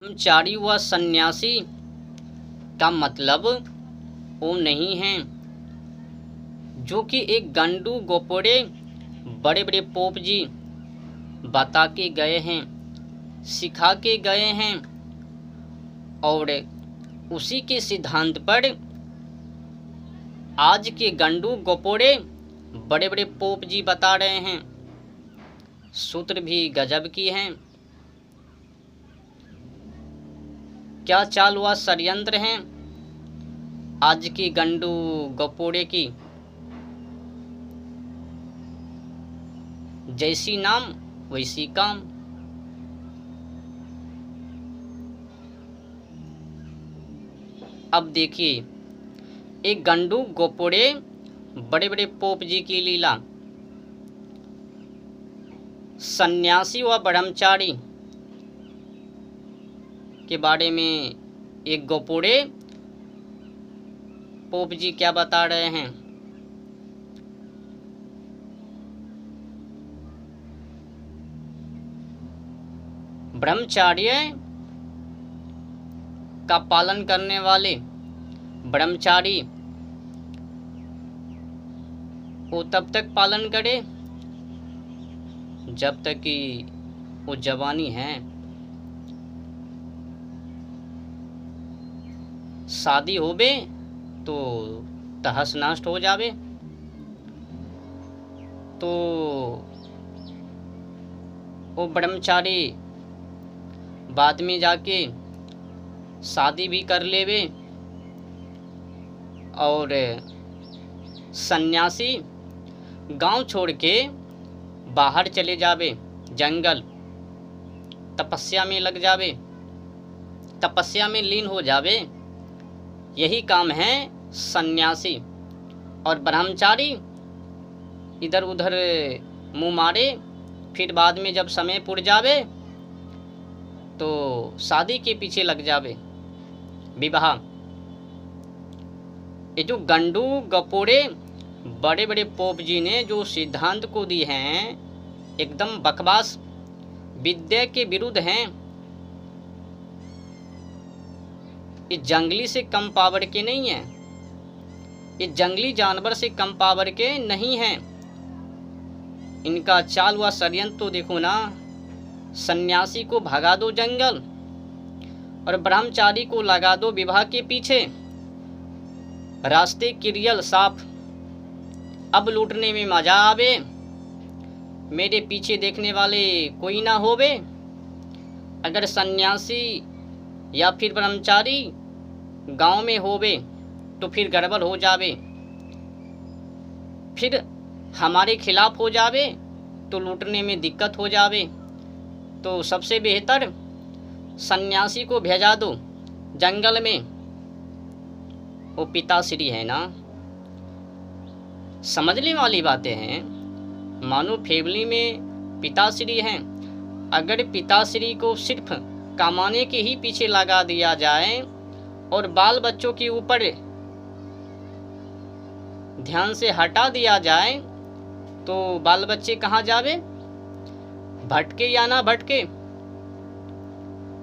ब्रह्मचारी व सन्यासी का मतलब वो नहीं है जो कि एक गंडू गोपोड़े बड़े बड़े पोप जी बता के गए हैं, सिखा के गए हैं और उसी के सिद्धांत पर आज के गंडू गोपोड़े बड़े बड़े पोप जी बता रहे हैं। सूत्र भी गजब की हैं। क्या चाल व षड्यंत्र हैं आज की गंडू गोपोड़े की। जैसी नाम वैसी काम। अब देखिए एक गंडू गोपोड़े बड़े बड़े पोप जी की लीला। सन्यासी व ब्रह्मचारी के बारे में एक गोपोड़े पोप जी क्या बता रहे हैं। ब्रह्मचार्य का पालन करने वाले ब्रह्मचारी वो तब तक पालन करे जब तक कि वो जवानी है। शादी होबे तो तहस नष्ट हो जावे। तो वो ब्रह्मचारी बाद में जाके शादी भी कर लेवे और सन्यासी गांव छोड़ के बाहर चले जावे, जंगल तपस्या में लग जावे, तपस्या में लीन हो जावे। यही काम है सन्यासी। और ब्रह्मचारी इधर उधर मुँह मारे, फिर बाद में जब समय पुर जावे तो शादी के पीछे लग जावे, विवाह। ये जो गंडू गपोड़े बड़े बड़े पोप जी ने जो सिद्धांत को दी हैं एकदम बकवास, विद्या के विरुद्ध हैं। ये जंगली से कम पावर के नहीं है, ये जंगली जानवर से कम पावर के नहीं हैं। इनका चाल व षड्यंत्र तो देखो ना। सन्यासी को भगा दो जंगल और ब्रह्मचारी को लगा दो विवाह के पीछे। रास्ते क्लियर साफ। अब लूटने में मजा आवे, मेरे पीछे देखने वाले कोई ना होवे। अगर सन्यासी या फिर ब्रह्मचारी गांव में होवे तो फिर गड़बड़ हो जावे, फिर हमारे खिलाफ हो जावे तो लूटने में दिक्कत हो जावे। तो सबसे बेहतर सन्यासी को भेजा दो जंगल में। वो पिताश्री है ना, समझने वाली बातें हैं। मानो फैमिली में पिताश्री हैं। अगर पिताश्री को सिर्फ कमाने के ही पीछे लगा दिया जाए और बाल बच्चों के ऊपर ध्यान से हटा दिया जाए तो बाल बच्चे कहाँ जावे, भटके या ना भटके।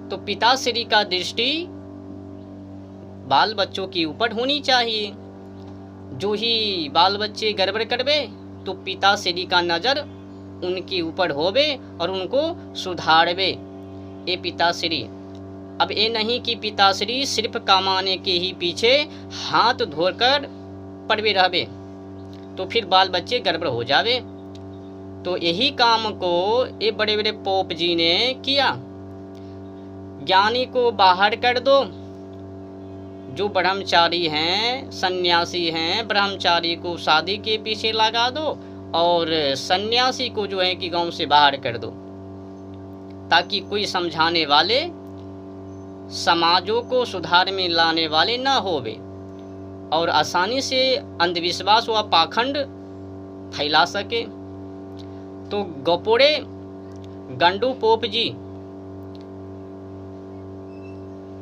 तो पिताश्री का दृष्टि बाल बच्चों के ऊपर होनी चाहिए। जो ही बाल बच्चे गड़बड़ करवे तो पिताश्री का नज़र उनके ऊपर होवे और उनको सुधारवे। ये पिताश्री। अब ये नहीं कि पिताश्री सिर्फ कमाने के ही पीछे हाथ धोकर पड़े रहवे तो फिर बाल बच्चे गड़बड़ हो जावे। तो यही काम को ये बड़े बड़े पोप जी ने किया। ज्ञानी को बाहर कर दो, जो ब्रह्मचारी हैं सन्यासी हैं, ब्रह्मचारी को शादी के पीछे लगा दो और सन्यासी को जो है कि गांव से बाहर कर दो, ताकि कोई समझाने वाले, समाजों को सुधार में लाने वाले ना होवे और आसानी से अंधविश्वास व पाखंड फैला सके। तो गोपोड़े गंडू पोप जी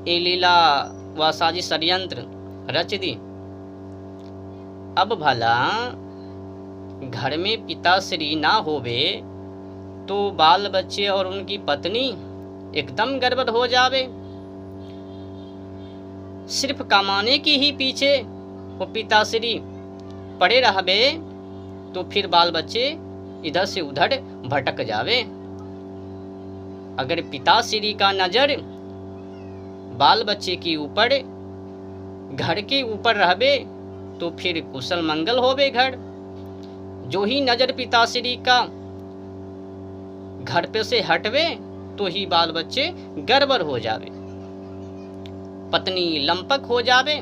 ये लीला व साजिश षड्यंत्र रच दी। अब भला घर में पिताश्री ना होवे तो बाल बच्चे और उनकी पत्नी एकदम गड़बड़ हो जावे। सिर्फ कमाने की ही पीछे वो पिताश्री पड़े रहबे तो फिर बाल बच्चे इधर से उधर भटक जावे। अगर पिताश्री का नजर बाल बच्चे के ऊपर, घर के ऊपर रहबे तो फिर कुशल मंगल होवे घर। जो ही नजर पिताश्री का घर पे से हटवे तो ही बाल बच्चे गड़बड़ हो जावे, पत्नी लंपक हो जावे,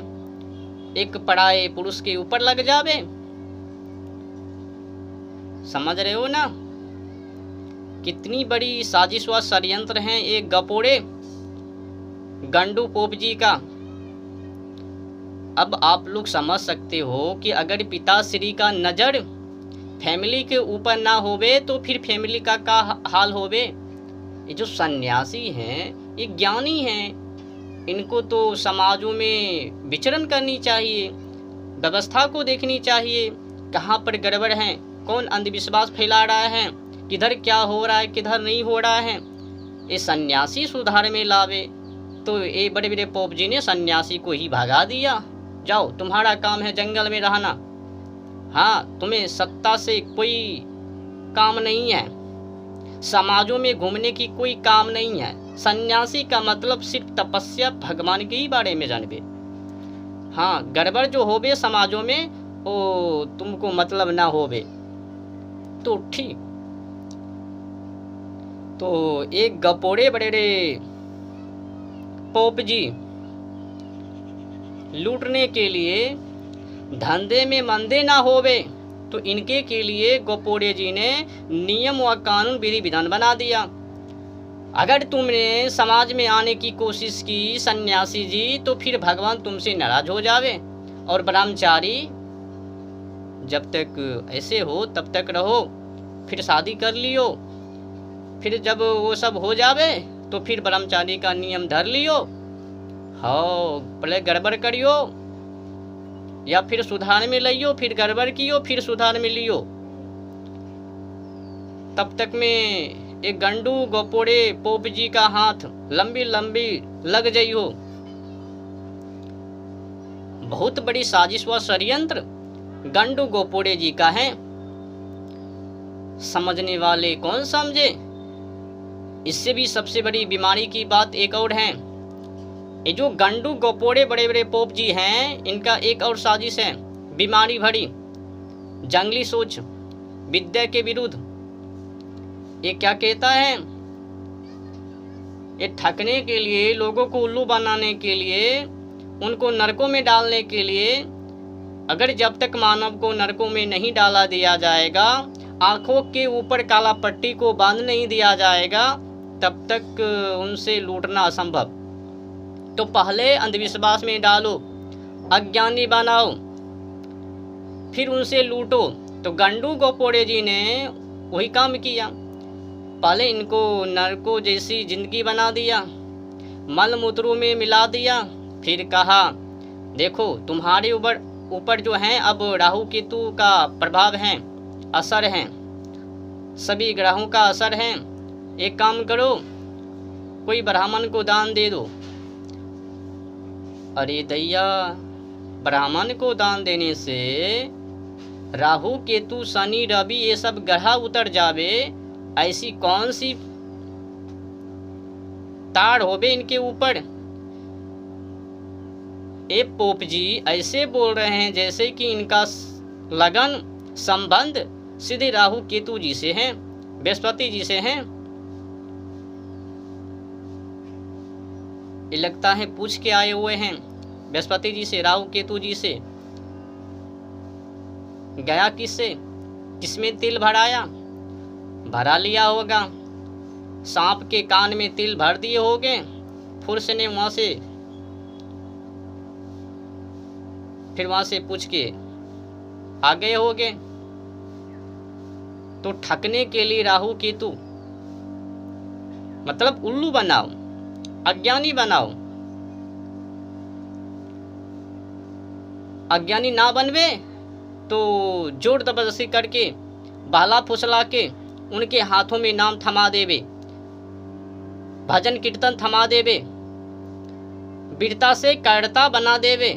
एक पराये पुरुष के ऊपर लग जावे। समझ रहे हो ना कितनी बड़ी साजिश व षड्यंत्र है एक गपोड़े गंडू पोप जी का। अब आप लोग समझ सकते हो कि अगर पिताश्री का नजर फैमिली के ऊपर ना होवे तो फिर फैमिली का हाल होवे। ये जो सन्यासी हैं ये ज्ञानी हैं, इनको तो समाजों में विचरण करनी चाहिए, व्यवस्था को देखनी चाहिए, कहाँ पर गड़बड़ है, कौन अंधविश्वास फैला रहा है, किधर क्या हो रहा है किधर नहीं हो रहा है। ये सन्यासी सुधार में लावे। तो ये बड़े बड़े पोप जी ने सन्यासी को ही भगा दिया, जाओ तुम्हारा काम है जंगल में रहना, हाँ तुम्हें सत्ता से कोई काम नहीं है, समाजों में घूमने की कोई काम नहीं है। सन्यासी का मतलब सिर्फ तपस्या भगवान के ही बारे में जानबे। हाँ गड़बड़ जो होबे समाजों में वो तुमको मतलब ना होबे तो ठीक। तो एक गपोड़े बड़े पोप जी लूटने के लिए धंधे में मंदे ना होवे तो इनके के लिए गपोड़े जी ने नियम व कानून विधि विधान बना दिया। अगर तुमने समाज में आने की कोशिश की सन्यासी जी तो फिर भगवान तुमसे नाराज हो जावे, और ब्रह्मचारी जब तक ऐसे हो तब तक रहो, फिर शादी कर लियो, फिर जब वो सब हो जावे तो फिर ब्रह्मचारी का नियम धर लियो, हाँ पहले गड़बड़ करियो या फिर सुधार में लियो, फिर गड़बड़ कियो फिर सुधार में लियो, तब तक में एक गंडू गोपोड़े पोप जी का हाथ लंबी लंबी लग जाइयो। बहुत बड़ी साजिश व षड्यंत्र गंडू गोपोड़े जी का है, समझने वाले कौन समझे। इससे भी सबसे बड़ी बीमारी की बात एक और है, ये जो गंडू गोपोड़े बड़े बड़े पोप जी हैं इनका एक और साजिश है बीमारी भरी, जंगली सोच विद्या के विरुद्ध। ये क्या कहता है, ये ठगने के लिए, लोगों को उल्लू बनाने के लिए, उनको नरकों में डालने के लिए, अगर जब तक मानव को नरकों में नहीं डाला दिया जाएगा, आंखों के ऊपर काला पट्टी को बांध नहीं दिया जाएगा, तब तक उनसे लूटना असंभव। तो पहले अंधविश्वास में डालो, अज्ञानी बनाओ, फिर उनसे लूटो। तो गंडू गोपोड़े जी ने वही काम किया, पहले इनको नरकों जैसी जिंदगी बना दिया, मल मूत्रों में मिला दिया, फिर कहा देखो तुम्हारे ऊपर जो है अब राहु केतु का प्रभाव है, असर है, सभी ग्रहों का असर है, एक काम करो कोई ब्राह्मण को दान दे दो। अरे दैया, ब्राह्मण को दान देने से राहु केतु शनि रवि ये सब ग्रह उतर जावे, ऐसी कौन सी ताड़ होवे इनके ऊपर। ये पोप जी ऐसे बोल रहे हैं जैसे कि इनका लगन संबंध सीधे राहु केतु जी से है, बृहस्पति जी से है। ये लगता है पूछ के आए हुए हैं बृहस्पति जी से, राहु केतु जी से। गया किससे, किसमें तिल भराया, भरा लिया होगा, सांप के कान में तिल भर दिए होंगे, फुर्स ने वहां से फिर वहां से पूछ के आ गए होंगे। तो ठगने के लिए राहु केतु मतलब उल्लू बनाओ, अज्ञानी बनाओ। अज्ञानी ना बनवे तो जोर जबरदस्ती करके बहला फुसला के उनके हाथों में नाम थमा देवे, भजन कीर्तन थमा देवे, वीरता से कायरता बना देवे।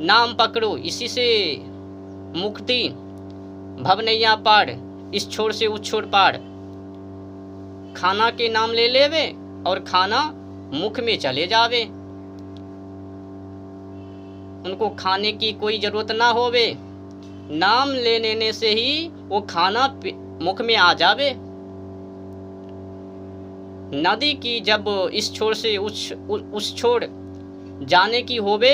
नाम पकड़ो इसी से मुक्ति, भव नैया पार, इस छोर से उस छोर पार। खाना के नाम ले लेवे और खाना मुख में चले जावे, उनको खाने की कोई जरूरत ना होवे, नाम ले लेने से ही वो खाना मुख में आ जावे। नदी की जब इस छोर से उस छोर जाने की होवे